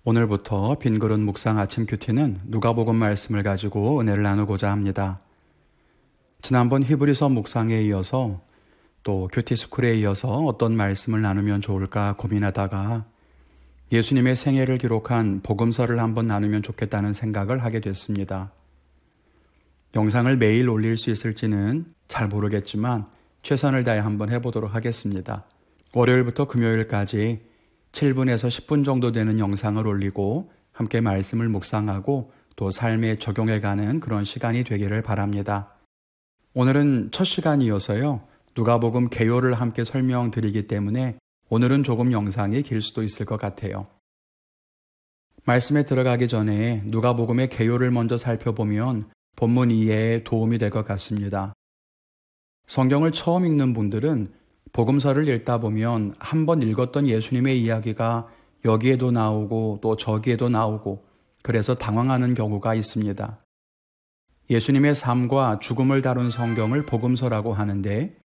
오늘부터 빈그릇 묵상 아침 큐티는 누가복음 말씀을 가지고 은혜를 나누고자 합니다. 지난번 히브리서 묵상에 이어서 또 큐티 스쿨에 이어서 어떤 말씀을 나누면 좋을까 고민하다가 예수님의 생애를 기록한 복음서를 한번 나누면 좋겠다는 생각을 하게 됐습니다. 영상을 매일 올릴 수 있을지는 잘 모르겠지만 최선을 다해 한번 해보도록 하겠습니다. 월요일부터 금요일까지 7분에서 10분 정도 되는 영상을 올리고 함께 말씀을 묵상하고 또 삶에 적용해가는 그런 시간이 되기를 바랍니다. 오늘은 첫 시간이어서요. 누가복음 개요를 함께 설명드리기 때문에 오늘은 조금 영상이 길 수도 있을 것 같아요. 말씀에 들어가기 전에 누가복음의 개요를 먼저 살펴보면 본문 이해에 도움이 될 것 같습니다. 성경을 처음 읽는 분들은 복음서를 읽다 보면 한번 읽었던 예수님의 이야기가 여기에도 나오고 또 저기에도 나오고 그래서 당황하는 경우가 있습니다. 예수님의 삶과 죽음을 다룬 성경을 복음서라고 하는데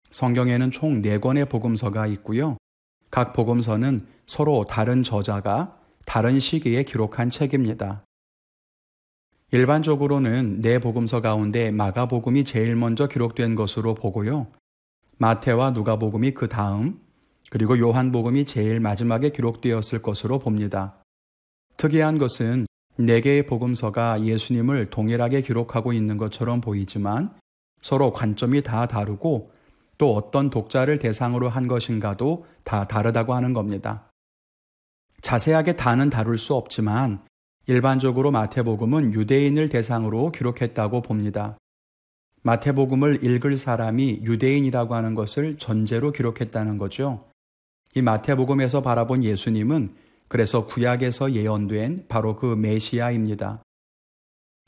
성경에는 총 4권의 복음서가 있고요. 각 복음서는 서로 다른 저자가 다른 시기에 기록한 책입니다. 일반적으로는 4복음서 가운데 마가복음이 제일 먼저 기록된 것으로 보고요. 마태와 누가복음이 그 다음, 그리고 요한복음이 제일 마지막에 기록되었을 것으로 봅니다. 특이한 것은 4개의 복음서가 예수님을 동일하게 기록하고 있는 것처럼 보이지만 서로 관점이 다 다르고 또 어떤 독자를 대상으로 한 것인가도 다 다르다고 하는 겁니다. 자세하게 다는 다룰 수 없지만 일반적으로 마태복음은 유대인을 대상으로 기록했다고 봅니다. 마태복음을 읽을 사람이 유대인이라고 하는 것을 전제로 기록했다는 거죠. 이 마태복음에서 바라본 예수님은 그래서 구약에서 예언된 바로 그 메시아입니다.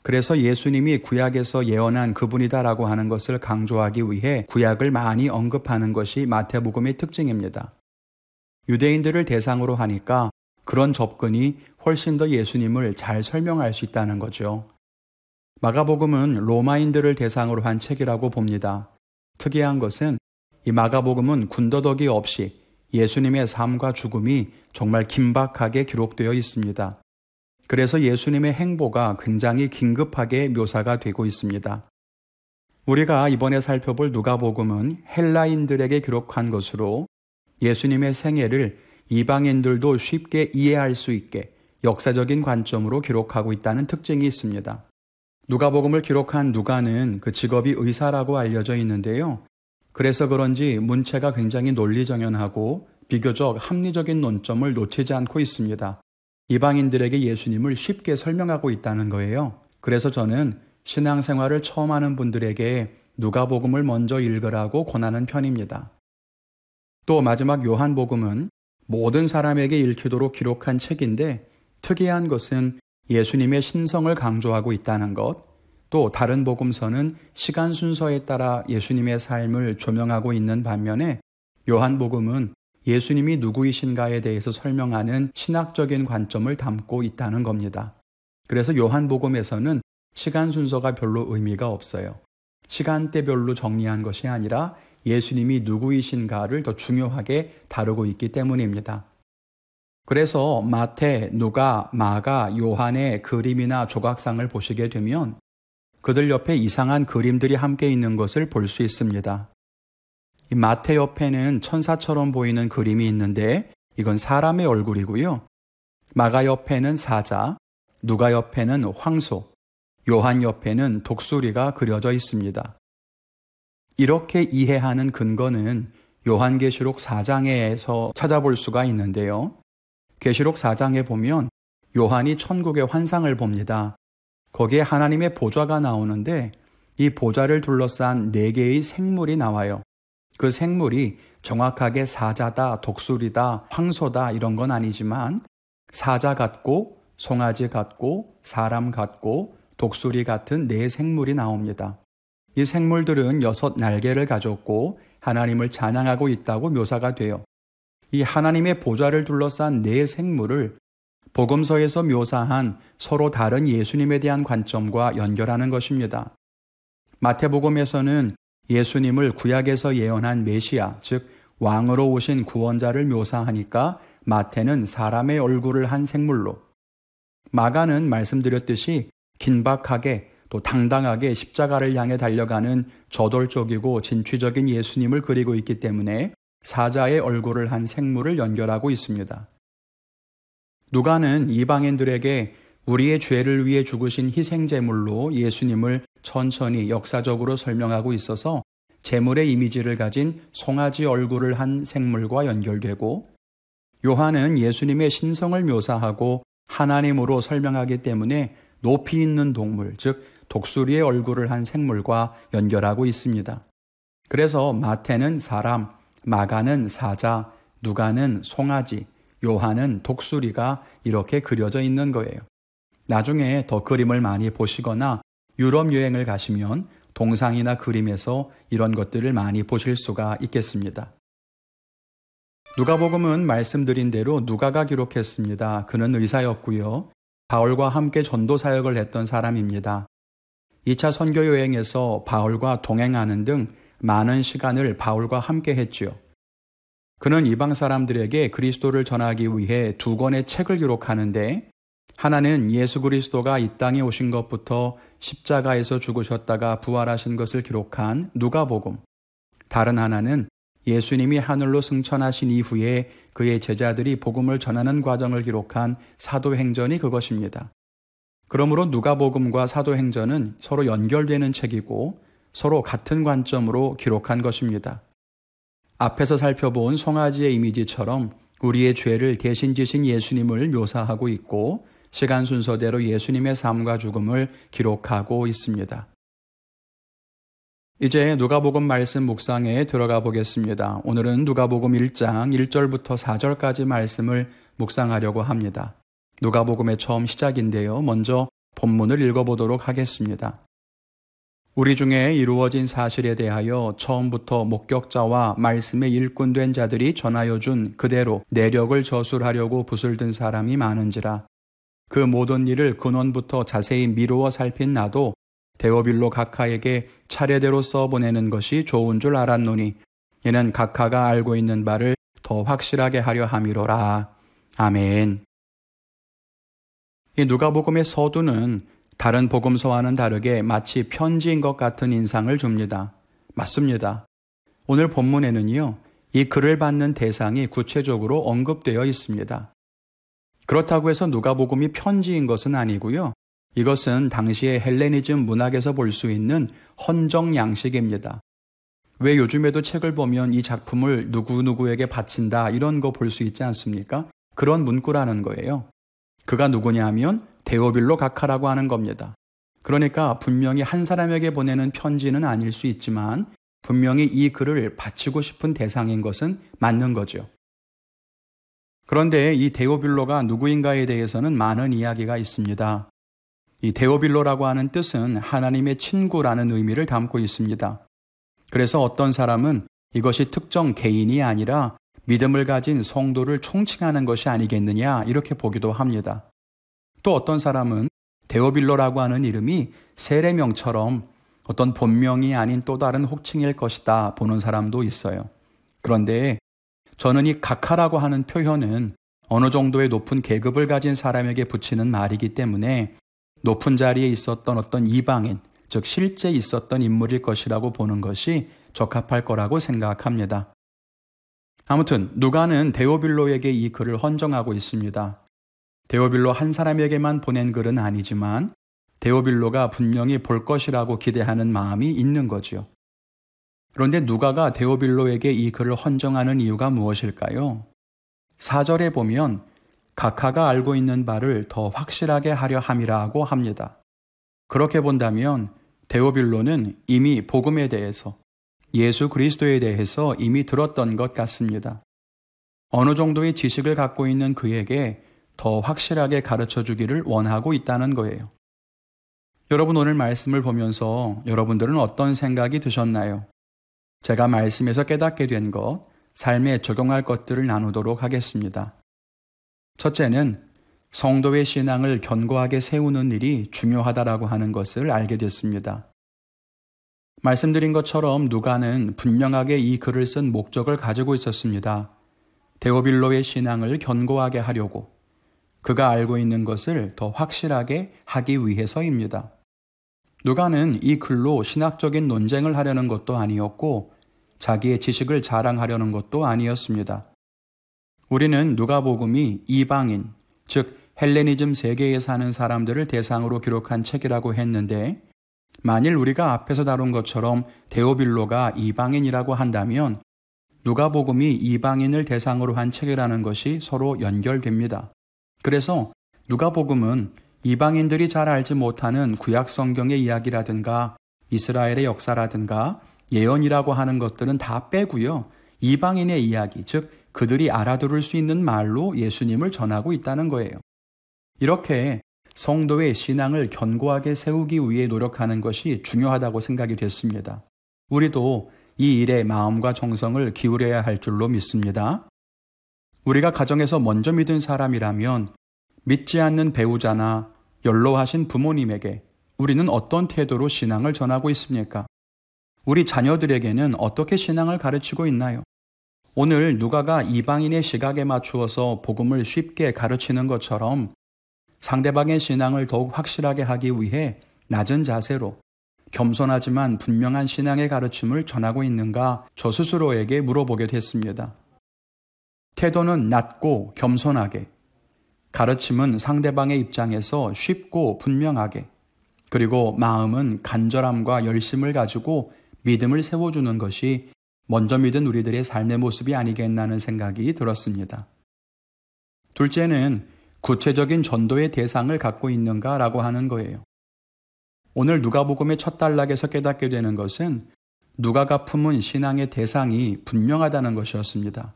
그래서 예수님이 구약에서 예언한 그분이다라고 하는 것을 강조하기 위해 구약을 많이 언급하는 것이 마태복음의 특징입니다. 유대인들을 대상으로 하니까 그런 접근이 훨씬 더 예수님을 잘 설명할 수 있다는 거죠. 마가복음은 로마인들을 대상으로 한 책이라고 봅니다. 특이한 것은 이 마가복음은 군더더기 없이 예수님의 삶과 죽음이 정말 긴박하게 기록되어 있습니다. 그래서 예수님의 행보가 굉장히 긴급하게 묘사가 되고 있습니다. 우리가 이번에 살펴볼 누가복음은 헬라인들에게 기록한 것으로 예수님의 생애를 이방인들도 쉽게 이해할 수 있게 역사적인 관점으로 기록하고 있다는 특징이 있습니다. 누가복음을 기록한 누가는 그 직업이 의사라고 알려져 있는데요. 그래서 그런지 문체가 굉장히 논리정연하고 비교적 합리적인 논점을 놓치지 않고 있습니다. 이방인들에게 예수님을 쉽게 설명하고 있다는 거예요. 그래서 저는 신앙생활을 처음 하는 분들에게 누가복음을 먼저 읽으라고 권하는 편입니다. 또 마지막 요한복음은 모든 사람에게 읽히도록 기록한 책인데 특이한 것은 예수님의 신성을 강조하고 있다는 것, 또 다른 복음서는 시간 순서에 따라 예수님의 삶을 조명하고 있는 반면에 요한복음은 예수님이 누구이신가에 대해서 설명하는 신학적인 관점을 담고 있다는 겁니다. 그래서 요한복음에서는 시간 순서가 별로 의미가 없어요. 시간대별로 정리한 것이 아니라 예수님이 누구이신가를 더 중요하게 다루고 있기 때문입니다. 그래서 마태, 누가, 마가, 요한의 그림이나 조각상을 보시게 되면 그들 옆에 이상한 그림들이 함께 있는 것을 볼 수 있습니다. 이 마태 옆에는 천사처럼 보이는 그림이 있는데 이건 사람의 얼굴이고요. 마가 옆에는 사자, 누가 옆에는 황소, 요한 옆에는 독수리가 그려져 있습니다. 이렇게 이해하는 근거는 요한계시록 4장에서 찾아볼 수가 있는데요. 계시록 4장에 보면 요한이 천국의 환상을 봅니다. 거기에 하나님의 보좌가 나오는데 이 보좌를 둘러싼 4개의 생물이 나와요. 그 생물이 정확하게 사자다, 독수리다, 황소다 이런 건 아니지만 사자 같고 송아지 같고 사람 같고 독수리 같은 4생물이 나옵니다. 이 생물들은 6 날개를 가졌고 하나님을 찬양하고 있다고 묘사가 돼요. 이 하나님의 보좌를 둘러싼 4생물을 복음서에서 묘사한 서로 다른 예수님에 대한 관점과 연결하는 것입니다. 마태복음에서는 예수님을 구약에서 예언한 메시아, 즉 왕으로 오신 구원자를 묘사하니까 마태는 사람의 얼굴을 한 생물로, 마가는 말씀드렸듯이 긴박하게 또 당당하게 십자가를 향해 달려가는 저돌적이고 진취적인 예수님을 그리고 있기 때문에 사자의 얼굴을 한 생물을 연결하고 있습니다. 누가는 이방인들에게 우리의 죄를 위해 죽으신 희생제물로 예수님을 천천히 역사적으로 설명하고 있어서 제물의 이미지를 가진 송아지 얼굴을 한 생물과 연결되고, 요한은 예수님의 신성을 묘사하고 하나님으로 설명하기 때문에 높이 있는 동물, 즉 독수리의 얼굴을 한 생물과 연결하고 있습니다. 그래서 마태는 사람, 마가는 사자, 누가는 송아지, 요한은 독수리가 이렇게 그려져 있는 거예요. 나중에 더 그림을 많이 보시거나 유럽 여행을 가시면 동상이나 그림에서 이런 것들을 많이 보실 수가 있겠습니다. 누가복음은 말씀드린 대로 누가가 기록했습니다. 그는 의사였고요. 바울과 함께 전도 사역을 했던 사람입니다. 2차 선교 여행에서 바울과 동행하는 등 많은 시간을 바울과 함께 했지요. 그는 이방 사람들에게 그리스도를 전하기 위해 2권의 책을 기록하는데, 하나는 예수 그리스도가 이 땅에 오신 것부터 십자가에서 죽으셨다가 부활하신 것을 기록한 누가복음, 다른 하나는 예수님이 하늘로 승천하신 이후에 그의 제자들이 복음을 전하는 과정을 기록한 사도행전이 그것입니다. 그러므로 누가복음과 사도행전은 서로 연결되는 책이고 서로 같은 관점으로 기록한 것입니다. 앞에서 살펴본 송아지의 이미지처럼 우리의 죄를 대신 지신 예수님을 묘사하고 있고, 시간 순서대로 예수님의 삶과 죽음을 기록하고 있습니다. 이제 누가복음 말씀 묵상에 들어가 보겠습니다. 오늘은 누가복음 1장 1절부터 4절까지 말씀을 묵상하려고 합니다. 누가복음의 처음 시작인데요. 먼저 본문을 읽어보도록 하겠습니다. 우리 중에 이루어진 사실에 대하여 처음부터 목격자와 말씀의 일꾼된 자들이 전하여 준 그대로 내력을 저술하려고 붓을 든 사람이 많은지라. 그 모든 일을 근원부터 자세히 미루어 살핀 나도 데오빌로 각하에게 차례대로 써보내는 것이 좋은 줄 알았노니, 이는 각하가 알고 있는 바를 더 확실하게 하려 함이로라. 아멘. 이 누가복음의 서두는 다른 복음서와는 다르게 마치 편지인 것 같은 인상을 줍니다. 맞습니다. 오늘 본문에는요, 이 글을 받는 대상이 구체적으로 언급되어 있습니다. 그렇다고 해서 누가복음이 편지인 것은 아니고요. 이것은 당시의 헬레니즘 문학에서 볼 수 있는 헌정 양식입니다. 왜 요즘에도 책을 보면 이 작품을 누구누구에게 바친다 이런 거 볼 수 있지 않습니까? 그런 문구라는 거예요. 그가 누구냐면 데오빌로 각하라고 하는 겁니다. 그러니까 분명히 한 사람에게 보내는 편지는 아닐 수 있지만 분명히 이 글을 바치고 싶은 대상인 것은 맞는 거죠. 그런데 이 데오빌로가 누구인가에 대해서는 많은 이야기가 있습니다. 이 데오빌로라고 하는 뜻은 하나님의 친구라는 의미를 담고 있습니다. 그래서 어떤 사람은 이것이 특정 개인이 아니라 믿음을 가진 성도를 총칭하는 것이 아니겠느냐 이렇게 보기도 합니다. 또 어떤 사람은 데오빌로라고 하는 이름이 세례명처럼 어떤 본명이 아닌 또 다른 호칭일 것이다 보는 사람도 있어요. 그런데 저는 이 각하라고 하는 표현은 어느 정도의 높은 계급을 가진 사람에게 붙이는 말이기 때문에 높은 자리에 있었던 어떤 이방인, 즉 실제 있었던 인물일 것이라고 보는 것이 적합할 거라고 생각합니다. 아무튼 누가는 데오빌로에게 이 글을 헌정하고 있습니다. 데오빌로 한 사람에게만 보낸 글은 아니지만 데오빌로가 분명히 볼 것이라고 기대하는 마음이 있는 거죠. 그런데 누가가 데오빌로에게 이 글을 헌정하는 이유가 무엇일까요? 4절에 보면 각하가 알고 있는 바를 더 확실하게 하려 함이라고 합니다. 그렇게 본다면 데오빌로는 이미 복음에 대해서, 예수 그리스도에 대해서 이미 들었던 것 같습니다. 어느 정도의 지식을 갖고 있는 그에게 더 확실하게 가르쳐 주기를 원하고 있다는 거예요. 여러분 오늘 말씀을 보면서 여러분들은 어떤 생각이 드셨나요? 제가 말씀에서 깨닫게 된 것, 삶에 적용할 것들을 나누도록 하겠습니다. 첫째는 성도의 신앙을 견고하게 세우는 일이 중요하다라고 하는 것을 알게 됐습니다. 말씀드린 것처럼 누가는 분명하게 이 글을 쓴 목적을 가지고 있었습니다. 데오빌로의 신앙을 견고하게 하려고, 그가 알고 있는 것을 더 확실하게 하기 위해서입니다. 누가는 이 글로 신학적인 논쟁을 하려는 것도 아니었고 자기의 지식을 자랑하려는 것도 아니었습니다. 우리는 누가복음이 이방인, 즉 헬레니즘 세계에 사는 사람들을 대상으로 기록한 책이라고 했는데 만일 우리가 앞에서 다룬 것처럼 데오빌로가 이방인이라고 한다면 누가복음이 이방인을 대상으로 한 책이라는 것이 서로 연결됩니다. 그래서 누가복음은 이방인들이 잘 알지 못하는 구약 성경의 이야기라든가 이스라엘의 역사라든가 예언이라고 하는 것들은 다 빼고요. 이방인의 이야기, 즉 그들이 알아들을 수 있는 말로 예수님을 전하고 있다는 거예요. 이렇게 성도의 신앙을 견고하게 세우기 위해 노력하는 것이 중요하다고 생각이 됐습니다. 우리도 이 일에 마음과 정성을 기울여야 할 줄로 믿습니다. 우리가 가정에서 먼저 믿은 사람이라면 믿지 않는 배우자나 연로하신 부모님에게 우리는 어떤 태도로 신앙을 전하고 있습니까? 우리 자녀들에게는 어떻게 신앙을 가르치고 있나요? 오늘 누가가 이방인의 시각에 맞추어서 복음을 쉽게 가르치는 것처럼 상대방의 신앙을 더욱 확실하게 하기 위해 낮은 자세로 겸손하지만 분명한 신앙의 가르침을 전하고 있는가 저 스스로에게 물어보게 됐습니다. 태도는 낮고 겸손하게, 가르침은 상대방의 입장에서 쉽고 분명하게, 그리고 마음은 간절함과 열심을 가지고 믿음을 세워주는 것이 먼저 믿은 우리들의 삶의 모습이 아니겠나는 생각이 들었습니다. 둘째는 구체적인 전도의 대상을 갖고 있는가라고 하는 거예요. 오늘 누가복음의 첫 단락에서 깨닫게 되는 것은 누가가 품은 신앙의 대상이 분명하다는 것이었습니다.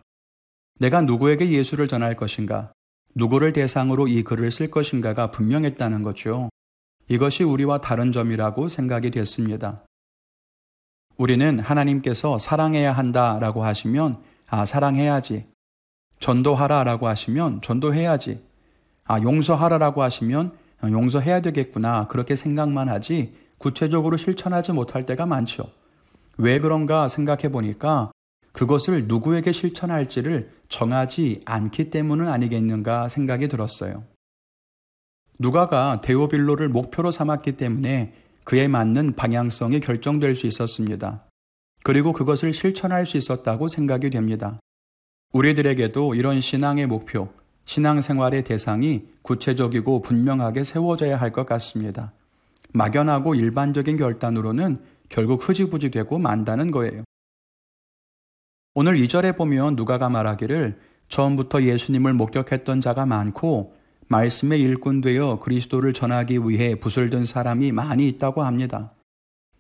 내가 누구에게 예수를 전할 것인가, 누구를 대상으로 이 글을 쓸 것인가가 분명했다는 거죠. 이것이 우리와 다른 점이라고 생각이 됐습니다. 우리는 하나님께서 사랑해야 한다라고 하시면 사랑해야지. 전도하라라고 하시면 전도해야지. 용서하라라고 하시면 용서해야 되겠구나. 그렇게 생각만 하지 구체적으로 실천하지 못할 때가 많죠. 왜 그런가 생각해 보니까 그것을 누구에게 실천할지를 정하지 않기 때문은 아니겠는가 생각이 들었어요. 누가가 데오빌로를 목표로 삼았기 때문에 그에 맞는 방향성이 결정될 수 있었습니다. 그리고 그것을 실천할 수 있었다고 생각이 됩니다. 우리들에게도 이런 신앙의 목표, 신앙생활의 대상이 구체적이고 분명하게 세워져야 할 것 같습니다. 막연하고 일반적인 결단으로는 결국 흐지부지 되고 만다는 거예요. 오늘 2절에 보면 누가가 말하기를 처음부터 예수님을 목격했던 자가 많고 말씀의 일꾼 되어 그리스도를 전하기 위해 붓을 든 사람이 많이 있다고 합니다.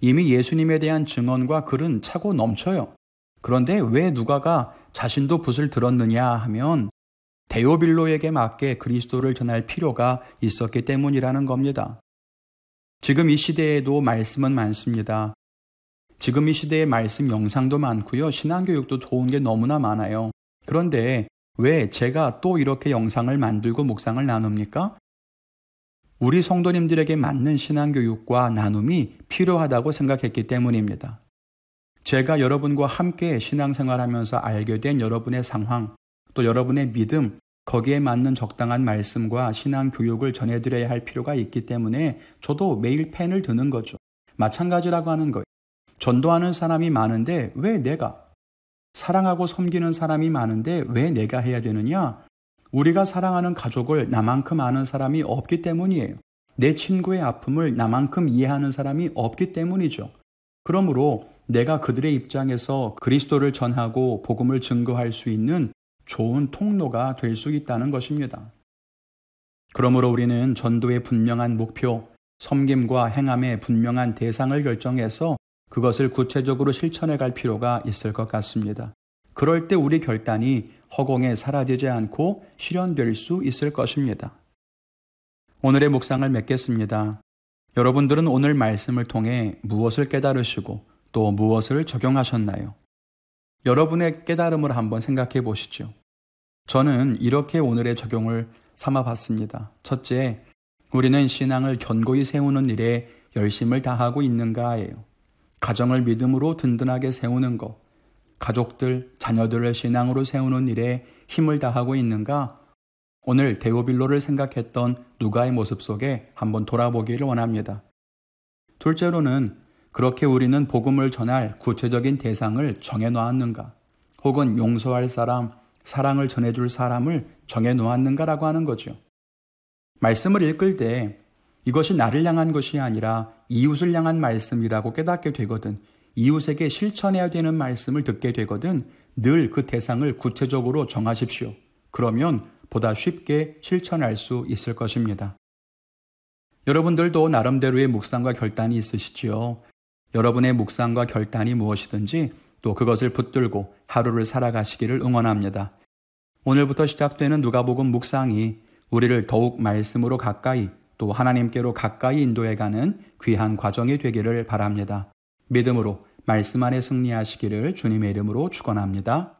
이미 예수님에 대한 증언과 글은 차고 넘쳐요. 그런데 왜 누가가 자신도 붓을 들었느냐 하면 데오빌로에게 맞게 그리스도를 전할 필요가 있었기 때문이라는 겁니다. 지금 이 시대에도 말씀은 많습니다. 지금 이 시대에 말씀 영상도 많고요. 신앙교육도 좋은 게 너무나 많아요. 그런데 왜 제가 또 이렇게 영상을 만들고 묵상을 나눕니까? 우리 성도님들에게 맞는 신앙교육과 나눔이 필요하다고 생각했기 때문입니다. 제가 여러분과 함께 신앙생활하면서 알게 된 여러분의 상황, 또 여러분의 믿음, 거기에 맞는 적당한 말씀과 신앙교육을 전해드려야 할 필요가 있기 때문에 저도 매일 펜을 드는 거죠. 마찬가지라고 하는 거예요. 전도하는 사람이 많은데 왜 내가? 사랑하고 섬기는 사람이 많은데 왜 내가 해야 되느냐? 우리가 사랑하는 가족을 나만큼 아는 사람이 없기 때문이에요. 내 친구의 아픔을 나만큼 이해하는 사람이 없기 때문이죠. 그러므로 내가 그들의 입장에서 그리스도를 전하고 복음을 증거할 수 있는 좋은 통로가 될 수 있다는 것입니다. 그러므로 우리는 전도의 분명한 목표, 섬김과 행함의 분명한 대상을 결정해서 그것을 구체적으로 실천해 갈 필요가 있을 것 같습니다. 그럴 때 우리 결단이 허공에 사라지지 않고 실현될 수 있을 것입니다. 오늘의 묵상을 맺겠습니다. 여러분들은 오늘 말씀을 통해 무엇을 깨달으시고 또 무엇을 적용하셨나요? 여러분의 깨달음을 한번 생각해 보시죠. 저는 이렇게 오늘의 적용을 삼아봤습니다. 첫째, 우리는 신앙을 견고히 세우는 일에 열심을 다하고 있는가예요. 가정을 믿음으로 든든하게 세우는 것, 가족들, 자녀들을 신앙으로 세우는 일에 힘을 다하고 있는가? 오늘 데오빌로를 생각했던 누가의 모습 속에 한번 돌아보기를 원합니다. 둘째로는 그렇게 우리는 복음을 전할 구체적인 대상을 정해놓았는가? 혹은 용서할 사람, 사랑을 전해줄 사람을 정해놓았는가라고 하는 거죠. 말씀을 읽을 때 이것이 나를 향한 것이 아니라 이웃을 향한 말씀이라고 깨닫게 되거든, 이웃에게 실천해야 되는 말씀을 듣게 되거든, 늘 그 대상을 구체적으로 정하십시오. 그러면 보다 쉽게 실천할 수 있을 것입니다. 여러분들도 나름대로의 묵상과 결단이 있으시지요. 여러분의 묵상과 결단이 무엇이든지 또 그것을 붙들고 하루를 살아가시기를 응원합니다. 오늘부터 시작되는 누가복음 묵상이 우리를 더욱 말씀으로 가까이 또 하나님께로 가까이 인도해가는 귀한 과정이 되기를 바랍니다. 믿음으로 말씀 안에 승리하시기를 주님의 이름으로 축원합니다.